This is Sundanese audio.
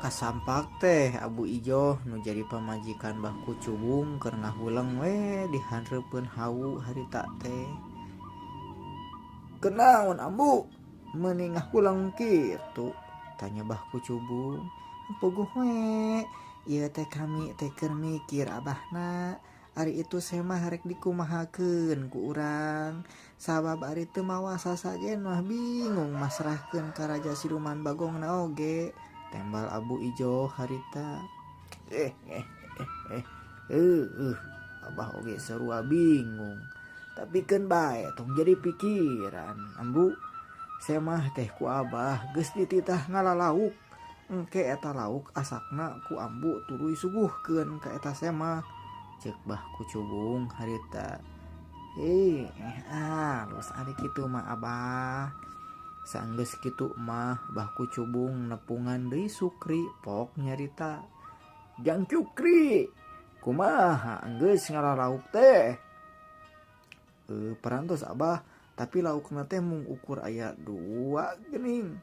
Kasampak teh Abu Ijo nu jadi pamajikan Baku Cubung keur ngahulang we dihandeupeun hawu harita teh. "Kenaon Ambu meuni ngahulang kitu?" tanya Baku Cubung. "Puguh we, ieu teh kami teh keur mikir abahna. Ari itu semah rek dikumahakeun ku urang. Sabab ari teu mawa sasajen mah bingung masrahkeun ka Raja Siluman Bagongna oge," tembal Abu Ijo harita. Eh eh eh Abah oge sarua bingung. Tapi keun bae tong jadi pikiran, Ambu. Semah teh ku Abah geus dititah ngalalauk. Engke eta lauk asakna ku Ambu tuluy suguhkeun ka eta semah, ceuk Baku Cubung harita. Alus ari kitu mah Abah. Saenggeus kitu mah Baku Cubung nepungan deui Sukri pok nyarita. "Jang Cukri, kumaha geus ngalalauk teh?" "Perantos Abah, tapi laukna teh mung ukur aya 2 geuning."